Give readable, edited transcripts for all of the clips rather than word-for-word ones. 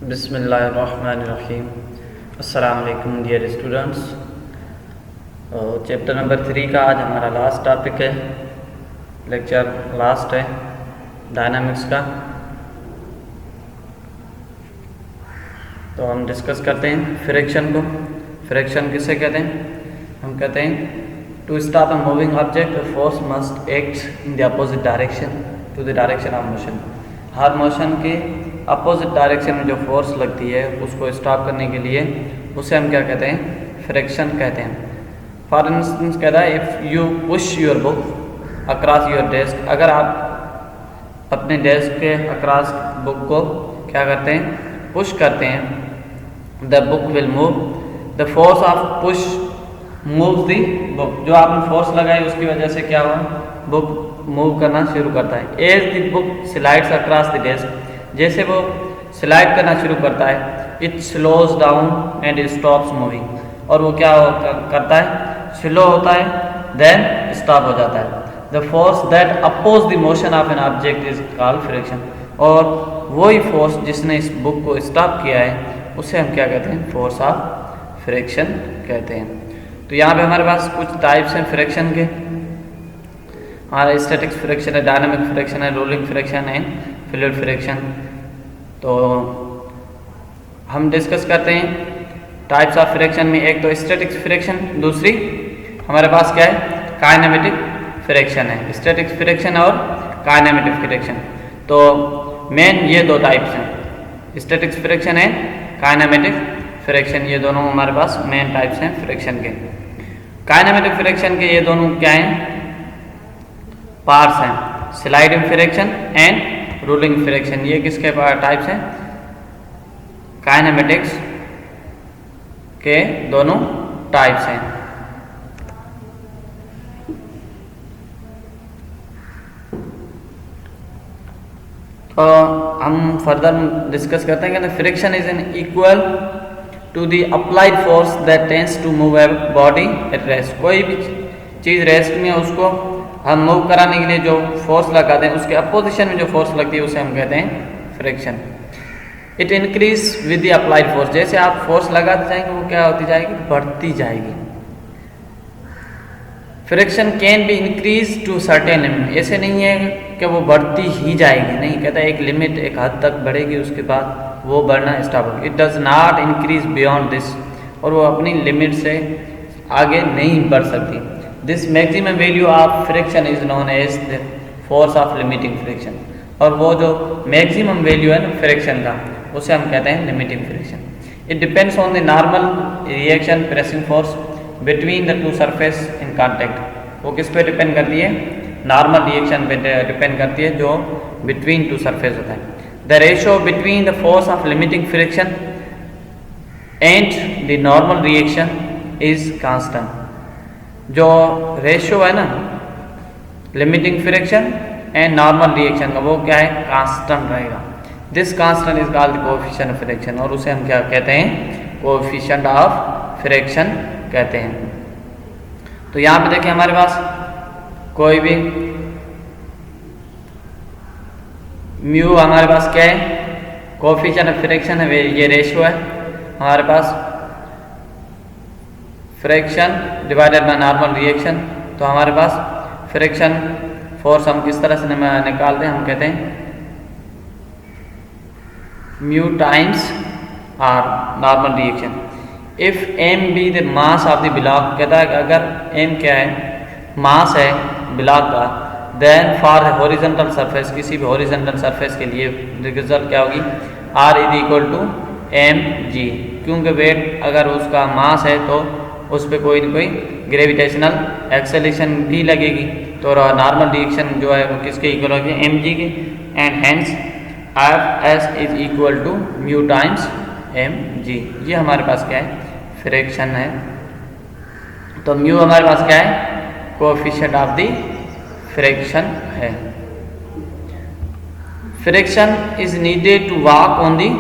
बिस्मिल्लाहिर्रहमानिर्रहीम। अस्सलाम वालेकुम डियर स्टूडेंट्स। चैप्टर नंबर 3 का आज हमारा लास्ट टॉपिक है, लेक्चर लास्ट है डायनामिक्स का। तो हम डिस्कस करते हैं फ्रिक्शन को। फ्रिक्शन किसे कहते हैं? हम कहते हैं to stop a moving object force must act in the opposite direction to the direction of motion. हर मोशन के अपोजिट डायरेक्शन में जो फोर्स लगती है उसको स्टॉप करने के लिए उसे हम क्या कहते हैं? फ्रिक्शन कहते हैं। फॉर इंस्टेंस कहता है if you push your book across your desk, अगर आप अपने डेस्क के अक्रॉस बुक को क्या करते हैं? पुश करते हैं, the book will move. The force of push move the book. जो आपने फोर्स लगाई उसकी वजह से क्या हुआ? बुक मूव करना शुरू करता है। As the book slides across the desk, जैसे वो स्लाइड करना शुरू करता है, it slows down and stops moving. और वो क्या करता है? स्लो होता है, देन स्टॉप हो जाता है। The force that oppose the motion of an object is called friction. और वही फोर्स जिसने इस बुक को स्टॉप किया है उसे हम क्या कहते हैं? फोर्स ऑफ फ्रिक्शन कहते हैं। तो यहाँ पे हमारे पास कुछ टाइप्स हैं फ्रिक्शन के। हमारा स्टैटिक फ्रिक्शन है, डायनामिक फ्रिक्शन है, रोलिंग फ्रिक्शन है, फ्लूइड फ्रिक्शन। तो हम डिस्कस करते हैं टाइप्स ऑफ फ्रिक्शन में। एक तो स्टैटिक फ्रिक्शन, दूसरी हमारे पास क्या है? काइनेमेटिक फ्रिक्शन है। स्टैटिक फ्रिक्शन और काइनेमेटिक फ्रिक्शन, तो मेन ये दो टाइप्स हैं, स्टैटिक फ्रिक्शन है, काइनेमेटिक फ्रिक्शन। ये दोनों हमारे पास मेन टाइप्स हैं फ्रिक्शन के। काइनेमेटिक फ्रिक्शन के ये दोनों क्या हैं? पार्ट्स हैं, sliding friction and rolling friction. ये किसके टाइप्स हैं? काइनेमेटिक्स के दोनों टाइप्स हैं। तो हम फर्दर डिस्कस करते हैं कि friction is an equal to the applied force that tends to move a body at rest. कोई भी चीज़ रेस्ट में उसको हम मूव कराने के लिए जो फोर्स लगाते हैं उसके अपोजिशन में जो फोर्स लगती है उसे हम कहते हैं friction. It increase with the applied force. जैसे आप फोर्स लगाते जाएंगे वो क्या होती जाएगी? बढ़ती जाएगी। Friction can be increase to certain limit. ऐसे नहीं है कि वो बढ़ती ही जाएगी, नहीं, कहता है एक लिमिट, एक हद तक बढ़ेगी, उसके बाद वो बढ़ना स्टॉप होगी। It does not increase beyond this. और वो अपनी लिमिट से आगे नहीं बढ़ सकती। This maximum value of friction is known as the force of limiting friction. और वो जो मैक्सिमम वैल्यू है ना फ्रिक्शन का उसे हम कहते हैं limiting friction. It depends on the normal reaction pressing force between the two surface in contact. वो किस पे डिपेंड करती है? नॉर्मल रिएक्शन पे डिपेंड करती है जो बिटवीन टू सरफेस होता है। The ratio between the force of limiting friction and the normal reaction is constant. जो रेशियो है ना limiting friction and normal reaction का, वो क्या है? कांस्टेंट रहेगा। This constant is called coefficient of friction. और उसे हम क्या कहते हैं? कोएफिशिएंट ऑफ फ्रिक्शन कहते हैं। तो यहाँ पे देखिए हमारे पास कोई भी म्यू हमारे पास क्या है? कोएफिशिएंट ऑफ फ्रिक्शन है, ये रेशियो है हमारे पास friction divided by normal reaction. तो हमारे पास फ्रिक्शन फोर्स हम किस तरह से निकालते हैं? हम कहते हैं mu times R normal reaction. If m be the mass of the block, कहता है कि अगर एम क्या है? मास है ब्लॉक का, देन फॉर हॉरिजॉन्टल सरफेस, किसी भी हॉरिजॉन्टल सरफेस के लिए रिजल्ट क्या होगी? R is equal to m g. क्योंकि वेट अगर उसका मास है तो उस पर कोई न कोई ग्रेविटेशनल एक्सेलेरेशन भी लगेगी। तो नॉर्मल रिएक्शन जो है वो किसके इक्वल होगी? एम जी के। And hence f s is equal to mu times m g. ये हमारे पास क्या है? फ्रिक्शन है। तो म्यू हमारे पास क्या है? कोएफिशिएंट ऑफ द फ्रिक्शन है। Friction is needed to walk on the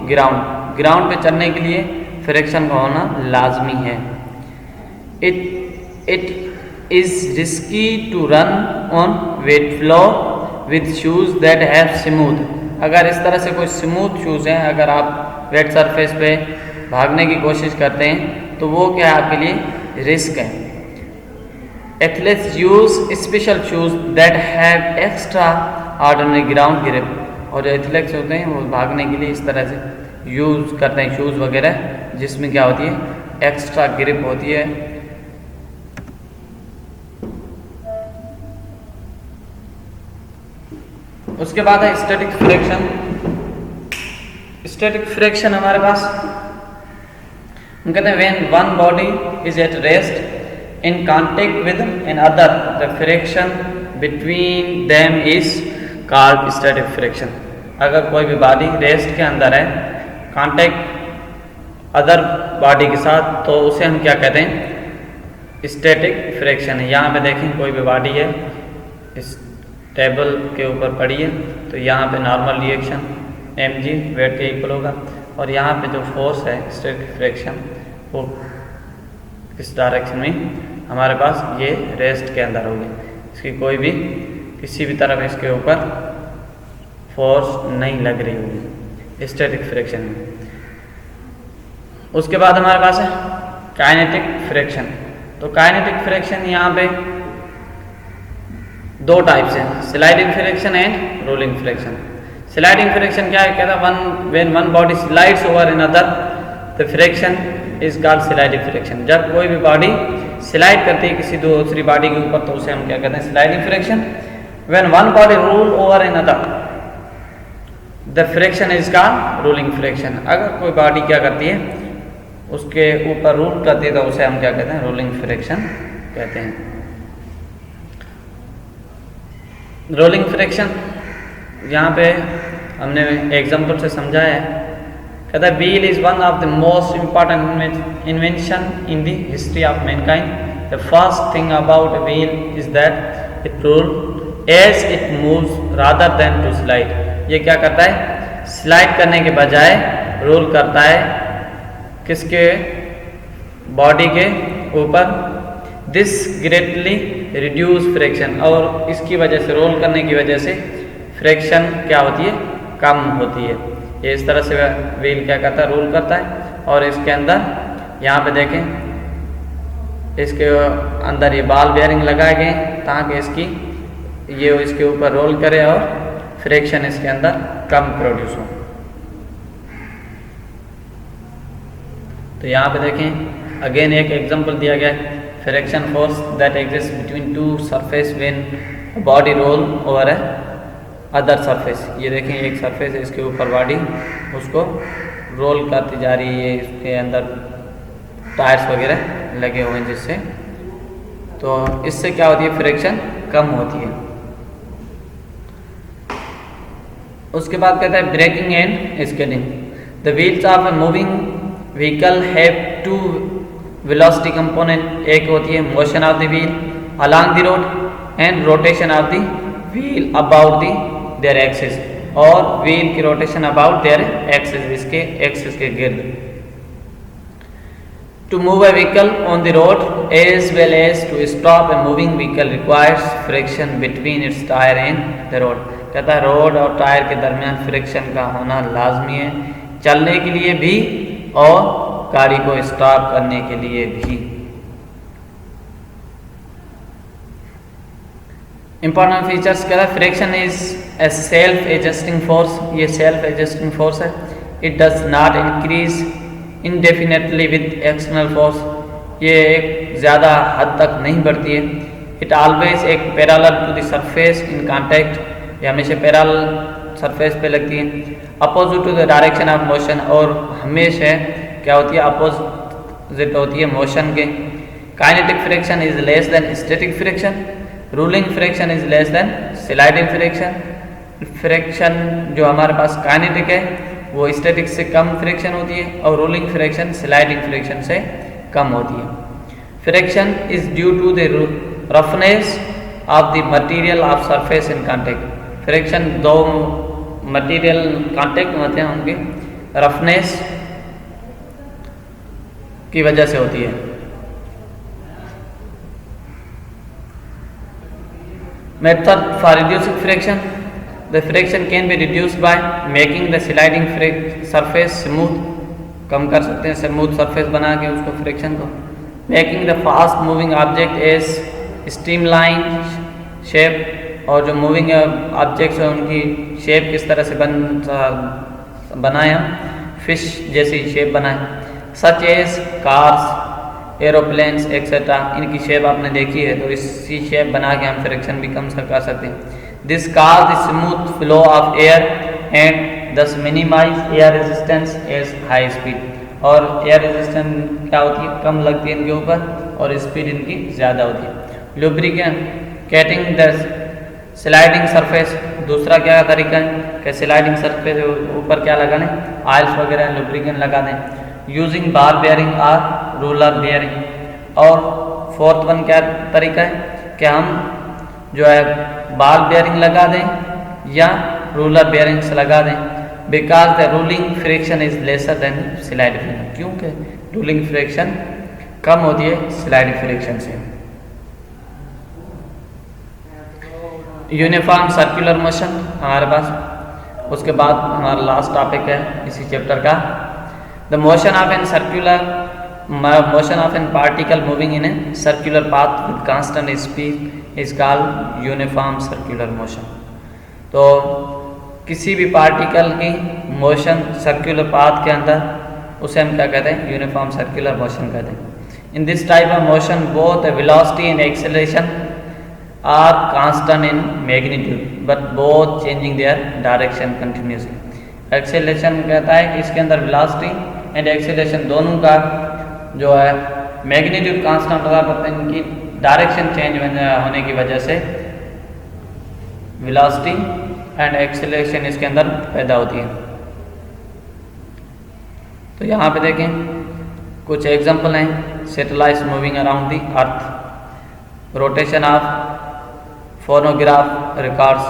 ground. Ground पे चलने के लिए फ्रिक्शन का होना लाजमी है। It is risky to run on wet floor with shoes that have smooth. अगर इस तरह से कोई स्मूथ शूज़ हैं, अगर आप वेट सरफेस पे भागने की कोशिश करते हैं तो वो क्या है आपके लिए रिस्क है। Athletes use special shoes that have extra ordinary ground grip, और जो एथलीट्स होते हैं वो भागने के लिए इस तरह से यूज करते हैं शूज वगैरह जिसमें क्या होती है एक्स्ट्रा ग्रिप होती है। उसके बाद है स्टैटिक फ्रिक्शन। स्टैटिक फ्रिक्शन हमारे पास हम कहते हैं when one body is at rest in contact with another the friction between them is called static friction. अगर कोई भी बॉडी रेस्ट के अंदर है कांटेक्ट अदर बॉडी के साथ तो उसे हम क्या कहते हैं स्टैटिक फ्रिक्शन है। यहाँ पे देखें कोई भी बॉडी है इस टेबल के ऊपर पड़ी है तो यहाँ पे नॉर्मल रिएक्शन mg वेट के इक्वल होगा, और यहाँ पे जो फोर्स है स्टैटिक फ्रिक्शन वो इस डायरेक्शन में हमारे पास ये रेस्ट के अंदर होगी। इसकी कोई भी किसी भी तरफ इसके ऊपर फोर्स नहीं लग रही होगी स्टैटिक फ्रिक्शन में। उसके बाद हमारे पास है काइनेटिक फ्रिक्शन। तो काइनेटिक फ्रिक्शन यहाँ पे दो टाइप्स हैं, sliding friction and rolling friction. Sliding friction क्या है, कहता है when one body slides over another the friction is called sliding friction. जब कोई भी बॉडी स्लाइड करती है किसी दूसरी बॉडी के ऊपर तो उसे हम क्या कहते हैं sliding friction. When one body roll over another the friction is called rolling friction. अगर कोई बॉडी क्या करती है उसके ऊपर रोल करती है तो उसे हम क्या कहते हैं रोलिंग फ्रिक्शन कहते हैं। रोलिंग फ्रिक्शन यहाँ पे हमने एग्जाम्पल से समझाया है। कहता है wheel is one of the most important invention in the history of mankind. The first thing about wheel is that it roll as it moves rather than to slide. ये क्या करता है स्लाइड करने के बजाय रोल करता है किसके बॉडी के ऊपर। दिस ग्रेटली रिड्यूस फ्रिक्शन, और इसकी वजह से रोल करने की वजह से फ्रिक्शन क्या होती है कम होती है। ये इस तरह से व्हील क्या करता है रोल करता है, और इसके अंदर यहाँ पे देखें इसके अंदर ये बॉल बेयरिंग लगाए गए ताकि इसके ऊपर रोल करे और फ्रिक्शन इसके अंदर कम प्रोड्यूस हो। तो यहाँ पे देखें अगेन एक एग्जांपल दिया गया है, friction force that exist between two surface when body roll over A other surface. ये देखें एक सरफेस है इसके ऊपर बॉडी उसको रोल करती जा रही है, इसके अंदर टायर्स वगैरह लगे हुए हैं जिससे तो इससे क्या होती है फ्रिक्शन कम होती है। उसके बाद कहता है braking and skidding. The wheels of a moving vehicle have two velocity component. एक होती है motion of the wheel along the road and rotation of the wheel about the their axis, और व्हील की रोटेशन अबाउट देयर एक्सिस इसके axis के गिर्द। To move a vehicle on the road as well as to stop a moving vehicle requires friction between its tire and the road। कहता है road और tyre के दरमियान friction का होना लाजमी है चलने के लिए भी और गाड़ी को स्टॉप करने के लिए भी। इंपॉर्टेंट फीचर्स कहता है friction is a self adjusting force. ये सेल्फ एडजस्टिंग फोर्स है। It does not increase indefinitely with external force। ये एक ज़्यादा हद तक नहीं बढ़ती है। It always act parallel to the surface in contact, ये हमेशा पैरेलल सरफेस पे लगती है। Opposite to the direction of motion, और हमेशा क्या होती है अपोजिट होती है मोशन के। Kinetic friction is less than static friction. Ruling friction is less than sliding friction. Friction जो हमारे पास काइनेटिक है वो स्टैटिक से कम फ्रिक्शन होती है, और रोलिंग फ्रिक्शन स्लाइडिंग फ्रिक्शन से कम होती है। Friction is due to the roughness of the material of surface in contact. Friction दो मटेरियल कांटेक्ट में होते हैं उनके रफनेस की वजह से होती है। Method for reducing friction. The friction can be reduced by making the sliding surface smooth, कम कर सकते हैं स्मूथ सरफेस बना के उसको फ्रिक्शन को। Making the fast moving object as streamline shape, और जो मूविंग ऑब्जेक्ट्स हैं उनकी शेप किस तरह से बनाए हम, फिश जैसी शेप बनाए, such as cars, aeroplanes etcetera, इनकी शेप आपने देखी है, तो इसी शेप बना के हम फ्रिक्शन भी कम कर सकते हैं। This cars the smooth flow of air and thus minimize air resistance as high speed, और एयर रेजिस्टेंस क्या होती है, कम लगती है इनके ऊपर और स्पीड इनकी ज़्यादा होती है। लुब्रिकेटिंग द स्लाइडिंग सरफेस, दूसरा क्या तरीका है कि स्लाइडिंग सरफेस ऊपर क्या लगाने, ऑयल्स वगैरह लुब्रिकेंट लगा दें। यूजिंग बार बेयरिंग और रूलर बेयरिंग, और फोर्थ वन क्या तरीका है कि हम जो है बार बेयरिंग लगा दें या रूलर बेयरिंग्स लगा दें। Because the ruling friction is lesser than slide friction, क्योंकि रूलिंग फ्रिक्शन कम होती है स्लाइड फ्रिक्शन से। यूनिफॉर्म सर्कुलर मोशन हमारे पास, उसके बाद हमारा लास्ट टॉपिक है इसी चैप्टर का, the motion of an circular motion of an particle moving in a circular path with constant speed is called uniform circular motion. तो किसी भी पार्टिकल की मोशन सर्कुलर पाथ के अंदर, उसे हम क्या कहते हैं, यूनिफॉर्म सर्कुलर मोशन कहते हैं। In this type of motion both velocity and acceleration are constant in magnitude but both changing their direction continuously. Acceleration कहता है कि इसके अंदर वेलोसिटी एंड एक्सेलरेशन दोनों का जो है मैग्नीट्यूड कांस्टेंट होता है, पर इनकी डायरेक्शन चेंज होने की वजह से वेलोसिटी एंड एक्सेलरेशन इसके अंदर पैदा होती है। तो यहाँ पे देखें कुछ एग्जांपल हैं, satellites moving around the earth, rotation of phonograph records,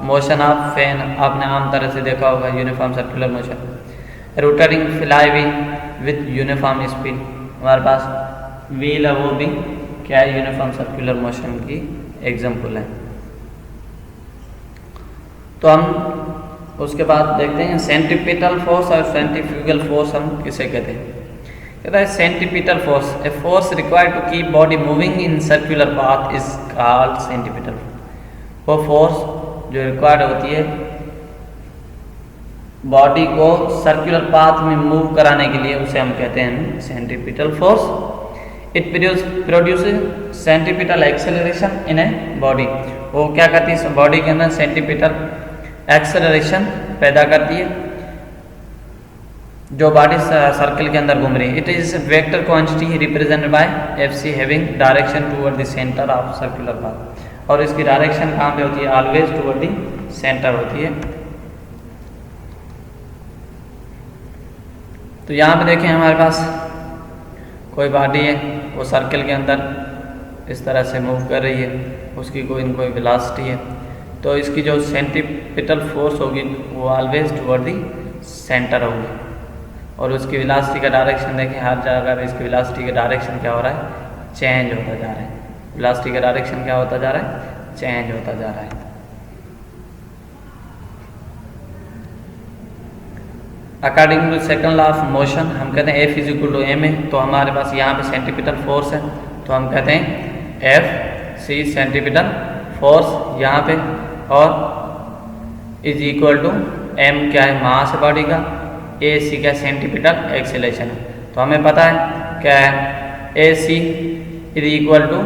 motion of fan आपने आम तरह से देखा होगा uniform circular motion, rotating flywheel with uniform speed, हमारे पास व्हील है वो भी क्या है, यूनिफॉर्म सर्कुलर मोशन की एग्जांपल है। तो हम उसके बाद देखते हैं सेंट्रीपिटल फोर्स और सेंट्रीफ्यूगल फोर्स हम किसे कहते हैं। कहता है centripetal force, a force required to keep body moving in circular path is called centripetal force. वो फोर्स जो रिक्वायर्ड होती है बॉडी को सर्कुलर पाथ में मूव कराने के लिए, उसे हम कहते हैं centripetal force. It produces centripetal acceleration in a body, वो क्या करती है बॉडी के अंदर सेंट्रीपिटल एक्सेलरेशन पैदा करती है जो बॉडी सर्कल के अंदर घूम रही है। It is vector quantity represented by FC having direction toward the centre of circular path, और इसकी डायरेक्शन कहाँ पे होती है, ऑलवेज टुवर्ड द सेंटर होती है। तो यहाँ पे देखें हमारे पास कोई बॉडी है, वो सर्कल के अंदर इस तरह से मूव कर रही है, उसकी कोई वेलोसिटी है, तो इसकी जो सेंट्रीपिटल फोर्स होगी वो ऑलवेज टुवर्ड दी सेंटर होगी, और उसकी वेलोसिटी का डायरेक्शन देखें हर जगह पे इसकी वेलोसिटी का डायरेक्शन क्या हो रहा है, चेंज होता जा रहा है। वेलोसिटी का डायरेक्शन क्या होता जा रहा है, चेंज होता जा रहा है। According to second law of motion हम कहते हैं F is equal to m है, तो हमारे पास यहाँ पे सेंट्रीपिटल फोर्स है, तो हम कहते हैं F c सेंट्रीपिटल फोर्स यहाँ पे, और इज इक्वल टू m क्या है, मास है बॉडी का, a c क्या सेंट्रीपिटल एक्सेलरेशन है। तो हमें पता है क्या है, a c is equal to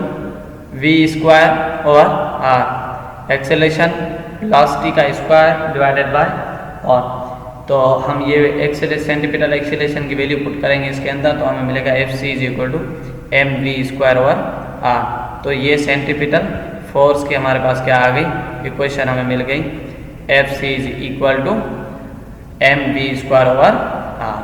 v square और r, एक्सेलरेशन वेलोसिटी का स्क्वायर डिवाइडेड बाय r। तो हम ये सेंट्रीपिटल एक्सेलरेशन की वैल्यू पुट करेंगे इसके अंदर, तो हमें मिलेगा FC is equal to mv square over r। तो ये सेंट्रीपिटल फोर्स की हमारे पास क्या आ गई, इक्वेशन हमें मिल गई, FC is equal to mv square over r।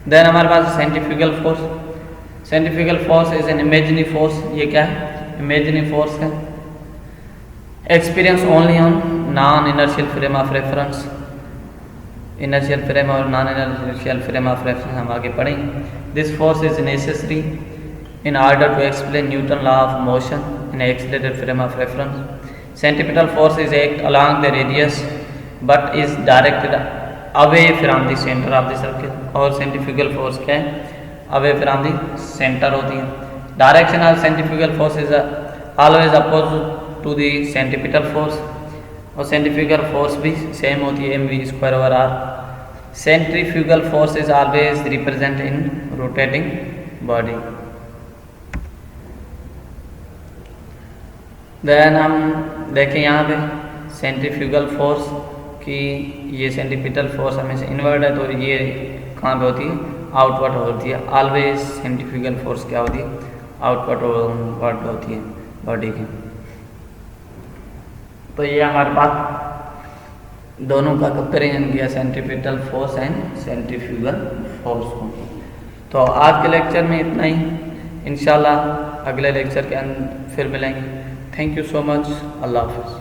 Then हमारे पास centrifugal force. Centrifugal force is an imaginary force, ये क्या है, इमेजिनरी फोर्स है, experience only on non inertial frame of reference. Inertial frame और non inertial frame of reference हम आगे पढ़ेंगे। This force is necessary in order to explain Newton's law of motion in an accelerated frame of reference. Centripetal force is act along the radius but is directed away from the center of the circle. और centrifugal force क्या है? Away from the center होती है. Direction of centrifugal force is always opposite to the centripetal force. और centrifugal force भी same होती है mv square over r. Centrifugal force is always represented in rotating body. Then हम देखें यहाँ पे सेंट्रीफ्यूगल फोर्स की, ये सेंट्रीपिटल फोर्स हमेशा इनवर्ड है, तो ये कहाँ पे होती है? आउटवर्ड होती है. ऑलवेज सेंट्रीफ्यूगल फोर्स क्या होती है? आउटवर्ड होती है बॉडी की. तो ये हमारे पास दोनों का कंपेरिजन किया, centripetal force and centrifugal force को. तो आज के लेक्चर में इतना ही. इंशाल्लाह अगले लेक्चर के अंदर फिर मिलेंगे. Thank you so much. अल्लाह हाफिज़.